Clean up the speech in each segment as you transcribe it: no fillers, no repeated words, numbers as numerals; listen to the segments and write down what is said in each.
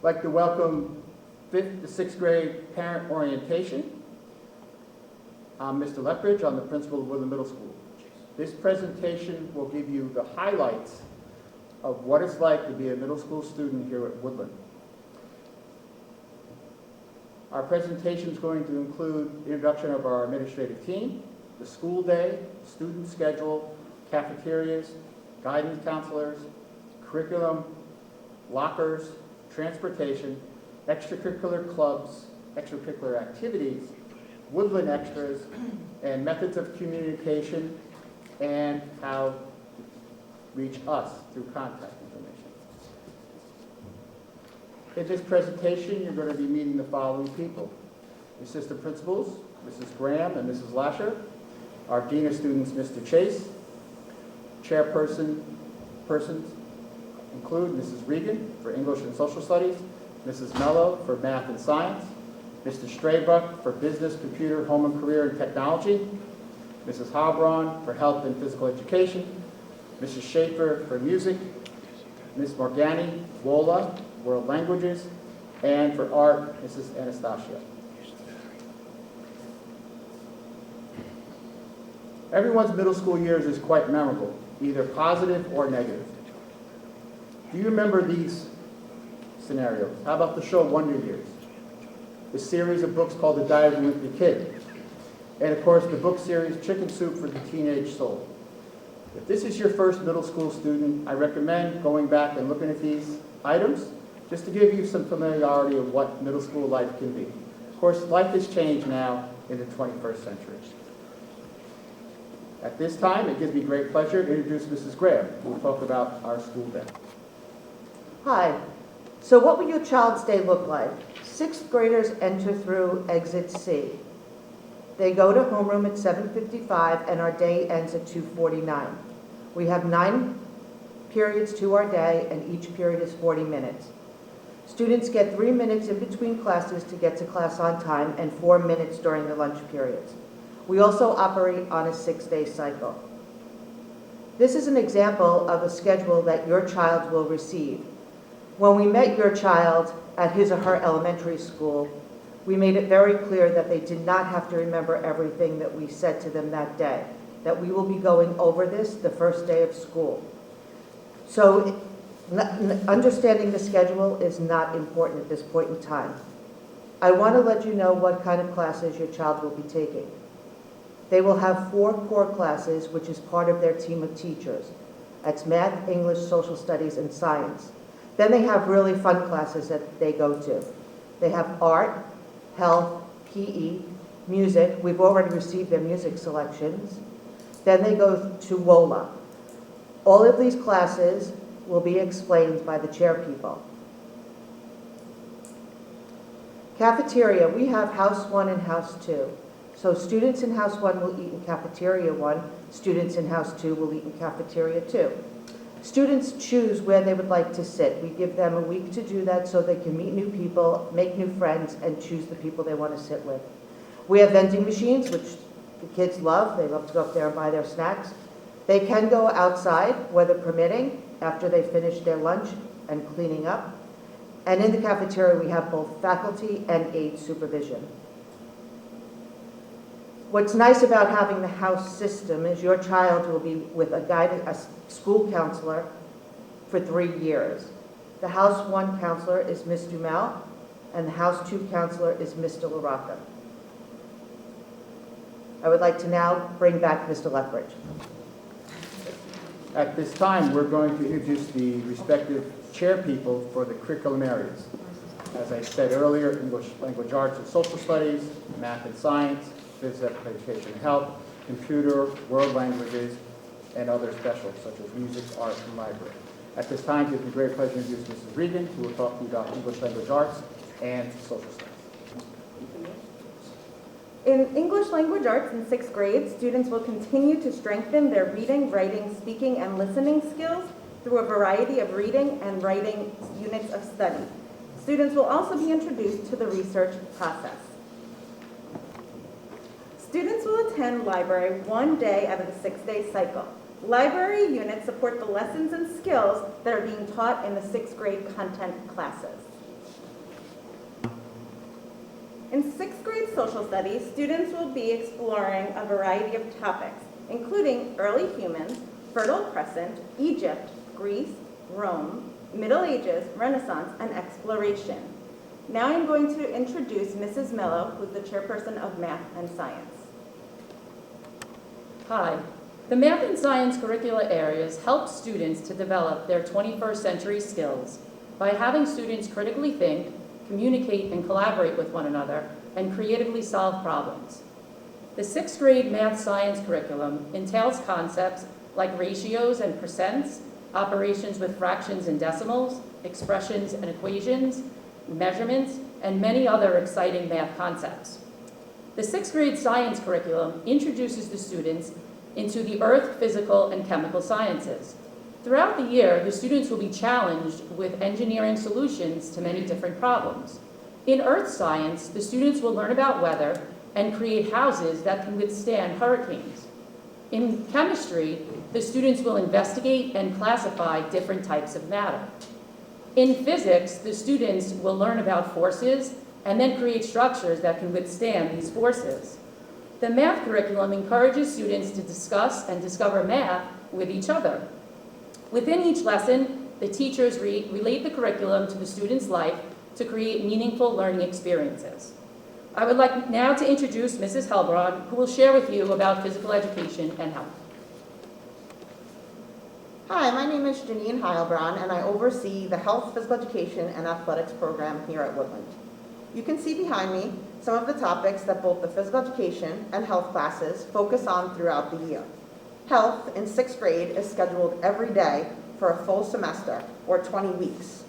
like to welcome 5th to 6th grade parent orientation. I'm Mr. Lethbridge. I'm the principal of Woodland Middle School. This presentation will give you the highlights of what it's like to be a middle school student here at Woodland. Our presentation is going to include the introduction of our administrative team, the school day, student schedule, cafeterias, guidance counselors, curriculum, lockers, transportation, extracurricular clubs, extracurricular activities, Woodland extras, and methods of communication, and how to reach us through contact information. In this presentation, you're going to be meeting the following people: the assistant principals, Mrs. Graham and Mrs. Lasher, our dean of students, Mr. Chase, persons include Mrs. Regan for English and Social Studies, Mrs. Mello for Math and Science, Mr. Straybuck for Business, Computer, Home and Career and Technology, Mrs. Halbron for Health and Physical Education, Mrs. Schaefer for Music, Ms. Morgani, WOLA, World Languages, and for Art, Mrs. Anastasia. Everyone's middle school years is quite memorable, either positive or negative. Do you remember these scenarios? How about the show Wonder Years? The series of books called The Diary of a Wimpy Kid. And of course, the book series Chicken Soup for the Teenage Soul. If this is your first middle school student, I recommend going back and looking at these items just to give you some familiarity of what middle school life can be. Of course, life has changed now in the 21st century. At this time, it gives me great pleasure to introduce Mrs. Graham, who will talk about our school day. Hi. So what will your child's day look like? 6th graders enter through exit C. They go to homeroom at 7:55 and our day ends at 2:49. We have 9 periods to our day and each period is 40 minutes. Students get 3 minutes in between classes to get to class on time and 4 minutes during the lunch periods. We also operate on a 6-day cycle. This is an example of a schedule that your child will receive. When we met your child at his or her elementary school, we made it very clear that they did not have to remember everything that we said to them that day, that we will be going over this the first day of school. So understanding the schedule is not important at this point in time. I want to let you know what kind of classes your child will be taking. They will have 4 core classes, which is part of their team of teachers. That's math, English, social studies, and science. Then they have really fun classes that they go to. They have art, health, PE, music. We've already received their music selections. Then they go to WOLA. All of these classes will be explained by the chair people. Cafeteria, we have House 1 and House 2. So students in House 1 will eat in Cafeteria 1, students in House 2 will eat in Cafeteria 2. Students choose where they would like to sit. We give them a week to do that so they can meet new people, make new friends, and choose the people they want to sit with. We have vending machines, which the kids love. They love to go up there and buy their snacks. They can go outside, weather permitting, after they finish their lunch and cleaning up. And in the cafeteria, we have both faculty and aide supervision. What's nice about having the house system is your child will be with a school counselor for 3 years. The House 1 counselor is Ms. Dumel, and the House 2 counselor is Mr. LaRocca. I would like to now bring back Mr. Lethbridge. At this time, we're going to introduce the respective chair people for the curriculum areas. As I said earlier, English, Language Arts, and Social Studies, Math and Science, Physics, Education and Health, Computer, World Languages, and other specials such as Music, Art, and Library. At this time, it gives me great pleasure to introduce Mrs. Regan, who will talk to you about English, Language Arts, and Social Studies. In English Language Arts in 6th grade, students will continue to strengthen their reading, writing, speaking, and listening skills through a variety of reading and writing units of study. Students will also be introduced to the research process. Students will attend library 1 day out of the 6-day cycle. Library units support the lessons and skills that are being taught in the 6th grade content classes. In sixth grade social studies, students will be exploring a variety of topics, including early humans, Fertile Crescent, Egypt, Greece, Rome, Middle Ages, Renaissance, and exploration. Now I'm going to introduce Mrs. Mello, who's the chairperson of Math and Science. Hi. The math and science curricula areas help students to develop their 21st century skills by having students critically think, communicate and collaborate with one another, and creatively solve problems. The sixth grade math science curriculum entails concepts like ratios and percents, operations with fractions and decimals, expressions and equations, measurements, and many other exciting math concepts. The sixth grade science curriculum introduces the students into the earth, physical, and chemical sciences. Throughout the year, the students will be challenged with engineering solutions to many different problems. In earth science, the students will learn about weather and create houses that can withstand hurricanes. In chemistry, the students will investigate and classify different types of matter. In physics, the students will learn about forces and then create structures that can withstand these forces. The math curriculum encourages students to discuss and discover math with each other. Within each lesson, the teachers relate the curriculum to the student's life to create meaningful learning experiences. I would like now to introduce Mrs. Helbron, who will share with you about physical education and health. Hi, my name is Janine Heilbron, and I oversee the Health, Physical Education, and Athletics program here at Woodland. You can see behind me some of the topics that both the physical education and health classes focus on throughout the year. Health in sixth grade is scheduled every day for a full semester, or 20 weeks.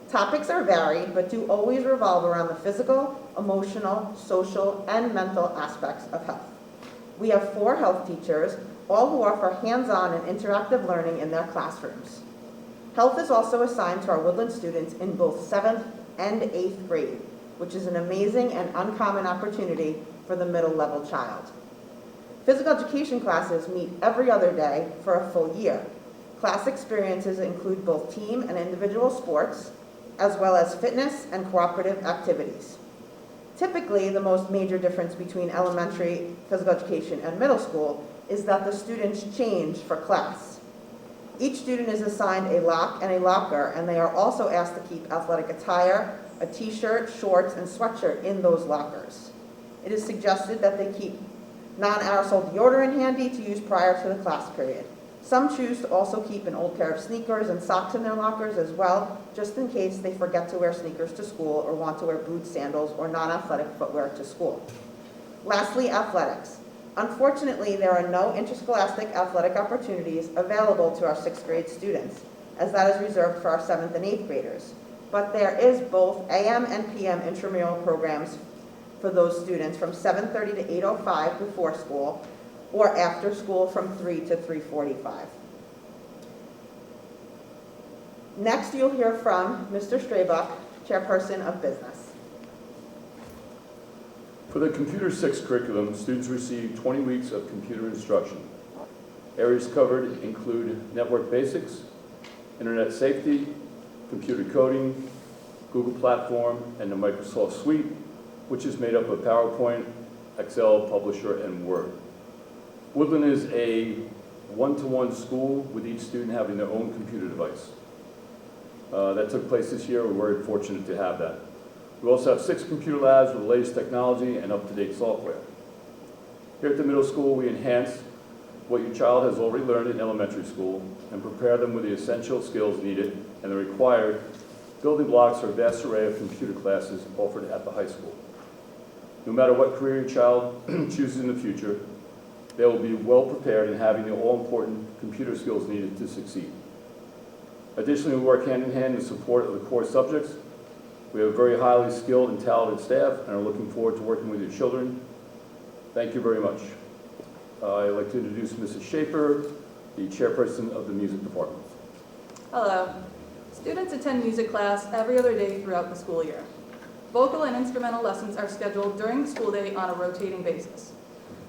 Topics are varied, but do always revolve around the physical, emotional, social, and mental aspects of health. We have 4 health teachers, all who offer hands-on and interactive learning in their classrooms. Health is also assigned to our Woodland students in both 7th and 8th grade, which is an amazing and uncommon opportunity for the middle level child. Physical education classes meet every other day for a full year. Class experiences include both team and individual sports, as well as fitness and cooperative activities. Typically, the most major difference between elementary physical education and middle school is that the students change for class. Each student is assigned a lock and a locker, and they are also asked to keep athletic attire, a t-shirt, shorts, and sweatshirt in those lockers. It is suggested that they keep non-aerosol deodorant handy to use prior to the class period. Some choose to also keep an old pair of sneakers and socks in their lockers as well, just in case they forget to wear sneakers to school or want to wear boots, sandals, or non-athletic footwear to school. Lastly, athletics. Unfortunately, there are no interscholastic athletic opportunities available to our 6th grade students, as that is reserved for our 7th and 8th graders. But there is both AM and PM intramural programs for those students from 7:30 to 8:05 before school, or after school from 3 to 3:45. Next, you'll hear from Mr. Straybuck, Chairperson of Business. For the Computer 6 curriculum, students receive 20 weeks of computer instruction. Areas covered include network basics, internet safety, computer coding, Google Platform, and the Microsoft Suite, which is made up of PowerPoint, Excel, Publisher, and Word. Woodland is a one-to-one school with each student having their own computer device. That took place this year. We're very fortunate to have that. We also have 6 computer labs with the latest technology and up-to-date software. Here at the middle school, we enhance what your child has already learned in elementary school and prepare them with the essential skills needed and the required building blocks for a vast array of computer classes offered at the high school. No matter what career your child chooses in the future, they will be well prepared in having the all-important computer skills needed to succeed. Additionally, we work hand in hand in support of the core subjects. We have a very highly skilled and talented staff and are looking forward to working with your children. Thank you very much. I'd like to introduce Mrs. Schaefer, the chairperson of the music department. Hello. Students attend music class every other day throughout the school year. Vocal and instrumental lessons are scheduled during the school day on a rotating basis.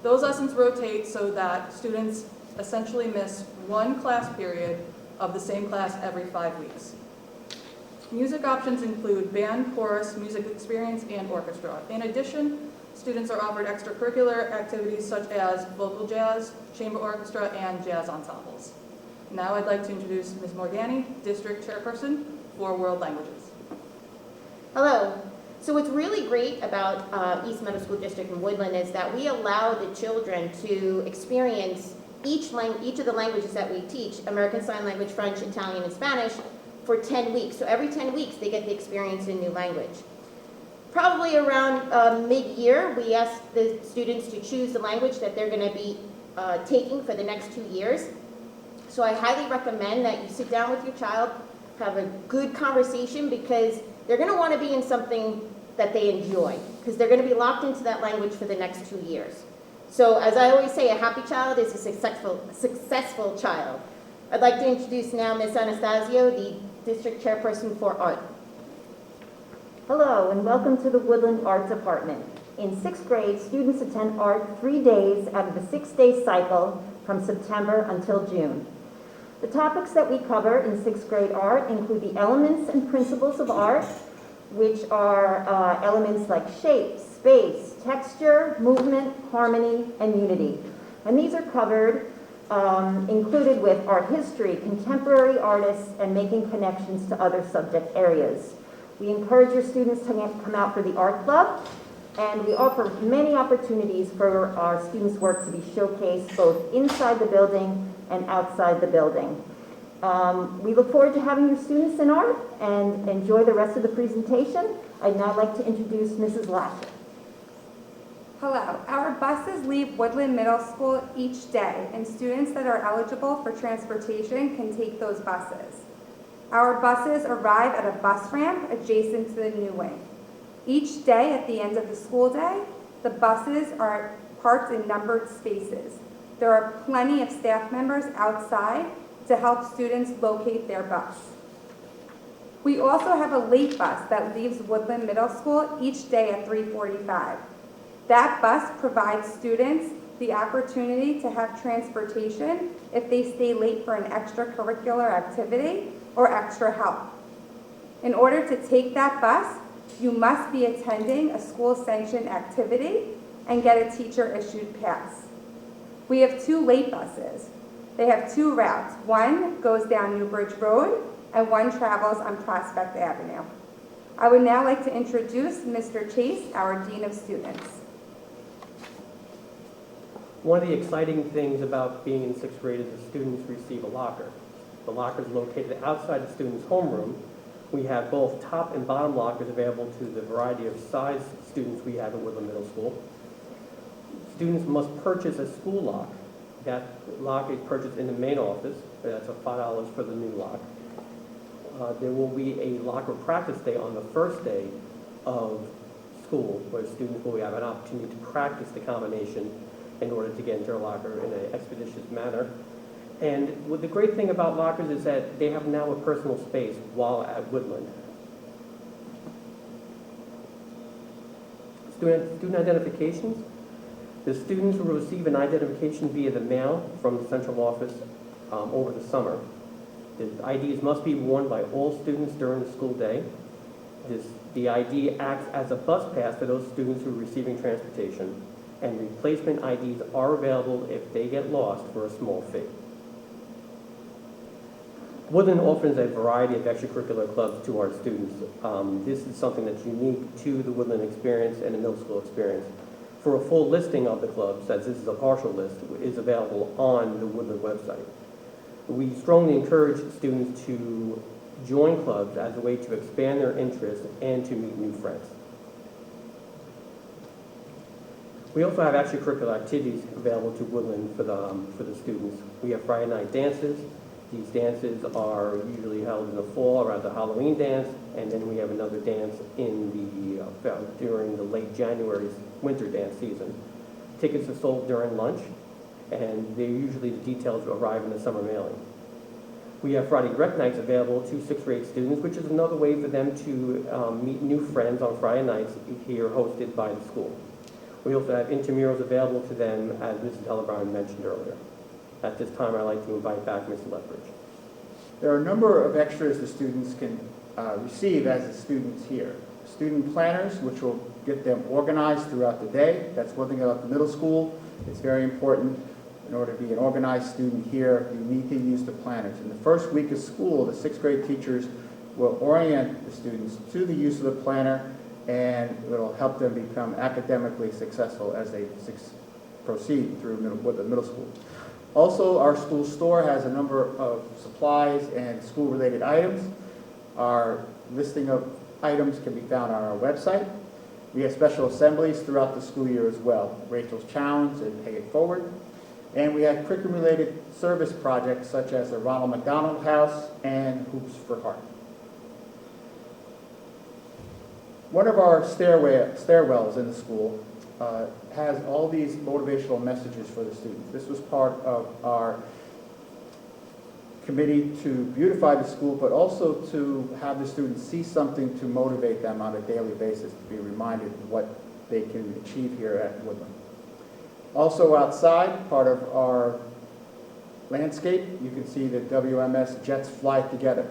Those lessons rotate so that students essentially miss one class period of the same class every 5 weeks. Music options include band, chorus, music experience, and orchestra. In addition, students are offered extracurricular activities such as vocal jazz, chamber orchestra, and jazz ensembles. Now I'd like to introduce Ms. Morgani, District Chairperson for World Languages. Hello. So what's really great about East Middle School District in Woodland is that we allow the children to experience each of the languages that we teach, American Sign Language, French, Italian, and Spanish, for 10 weeks. So every 10 weeks they get the experience in a new language. Probably around mid-year, we ask the students to choose the language that they're going to be taking for the next 2 years. So I highly recommend that you sit down with your child, have a good conversation, because they're going to want to be in something that they enjoy, because they're going to be locked into that language for the next 2 years. So as I always say, a happy child is a successful child. I'd like to introduce now Ms. Anastasio, the District Chairperson for Art. Hello, and welcome to the Woodland Art Department. In 6th grade, students attend art 3 days out of the 6-day cycle from September until June. The topics that we cover in 6th grade art include the elements and principles of art, which are elements like shape, space, texture, movement, harmony, and unity. And these are covered, included with art history, contemporary artists, and making connections to other subject areas. We encourage your students to come out for the art club, and we offer many opportunities for our students' work to be showcased both inside the building and outside the building. We look forward to having your students in art and enjoy the rest of the presentation. I'd now like to introduce Mrs. Lasher. Hello. Our buses leave Woodland Middle School each day, and students that are eligible for transportation can take those buses. Our buses arrive at a bus ramp adjacent to the new wing. Each day at the end of the school day, the buses are parked in numbered spaces. There are plenty of staff members outside to help students locate their bus. We also have a late bus that leaves Woodland Middle School each day at 3:45. That bus provides students the opportunity to have transportation if they stay late for an extracurricular activity or extra help. In order to take that bus, you must be attending a school-sanctioned activity and get a teacher-issued pass. We have 2 late buses. They have 2 routes. One goes down Newbridge Road and one travels on Prospect Avenue. I would now like to introduce Mr. Chase, our Dean of Students. One of the exciting things about being in 6th grade is the students receive a locker. The locker is located outside the student's homeroom. We have both top and bottom lockers available to the variety of size students we have at Woodland Middle School. Students must purchase a school lock. That lock is purchased in the main office. That's $5 for the new lock. There will be a locker practice day on the first day of school, where students will have an opportunity to practice the combination in order to get into their locker in an expeditious manner. And what the great thing about lockers is that they have now a personal space while at Woodland. Student identifications. The students will receive an identification via the mail from the central office over the summer. The IDs must be worn by all students during the school day. The ID acts as a bus pass for those students who are receiving transportation, and replacement IDs are available if they get lost for a small fee. Woodland offers a variety of extracurricular clubs to our students. This is something that's unique to the Woodland experience and the middle school experience. For a full listing of the clubs, as this is a partial list, is available on the Woodland website. We strongly encourage students to join clubs as a way to expand their interests and to meet new friends. We also have extracurricular activities available to Woodland for the students. We have Friday night dances. These dances are usually held in the fall around the Halloween dance, and then we have another dance during the late January winter dance season. Tickets are sold during lunch, and the details arrive in the summer mailing. We have Friday rec nights available to 6th grade students, which is another way for them to meet new friends on Friday nights here hosted by the school. We also have intramurals available to them, as Mrs. Hellebron mentioned earlier. At this time, I'd like to invite back Mr. Lethbridge. There are a number of extras the students can receive as the students here. Student planners, which will get them organized throughout the day. That's one thing about the middle school. It's very important. In order to be an organized student here, you need to use the planners. In the first week of school, the 6th grade teachers will orient the students to the use of the planner, and it will help them become academically successful as they proceed through Woodland Middle School. Also, our school store has a number of supplies and school-related items. Our listing of items can be found on our website. We have special assemblies throughout the school year as well, Rachel's Challenge and Pay It Forward. And we have curriculum-related service projects such as the Ronald McDonald House and Hoops for Heart. One of our stairwells in the school has all these motivational messages for the students. This was part of our committee to beautify the school, but also to have the students see something to motivate them on a daily basis, to be reminded of what they can achieve here at Woodland. Also outside, part of our landscape, you can see the WMS Jets Fly Together.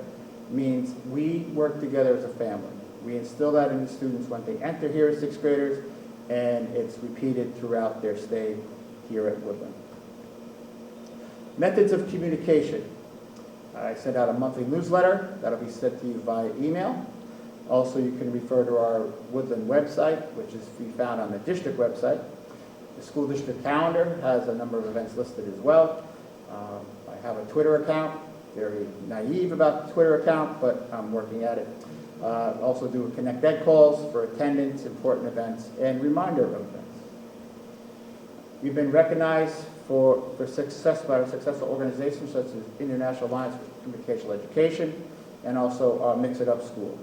It means we work together as a family. We instill that in the students when they enter here as 6th graders, and it's repeated throughout their stay here at Woodland. Methods of communication. I send out a monthly newsletter that'll be sent to you via email. Also, you can refer to our Woodland website, which is to be found on the district website. The school district calendar has a number of events listed as well. I have a Twitter account. Very naive about the Twitter account, but I'm working at it. Also do Connect Ed calls for attendance, important events, and reminder of events. We've been recognized for success by successful organizations such as International Alliance for Communicational Education and also our Mix It Up School.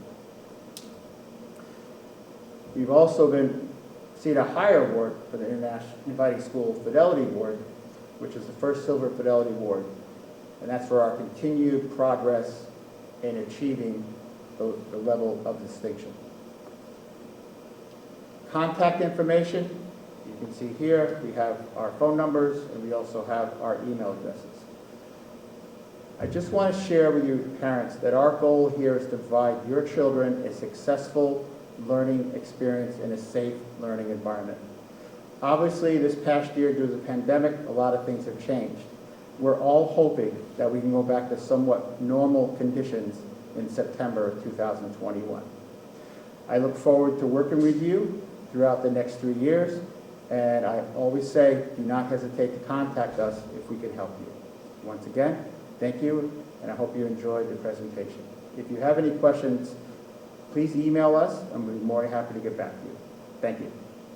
We've also been seen a higher award for the International Inviting School Fidelity Award, which is the first Silver Fidelity Award. And that's for our continued progress in achieving the level of distinction. Contact information, you can see here, we have our phone numbers and we also have our email addresses. I just want to share with you parents that our goal here is to provide your children a successful learning experience in a safe learning environment. Obviously, this past year due to the pandemic, a lot of things have changed. We're all hoping that we can go back to somewhat normal conditions in September of 2021. I look forward to working with you throughout the next 3 years, and I always say, do not hesitate to contact us if we can help you. Once again, thank you, and I hope you enjoyed the presentation. If you have any questions, please email us, and we'll be more than happy to get back to you. Thank you.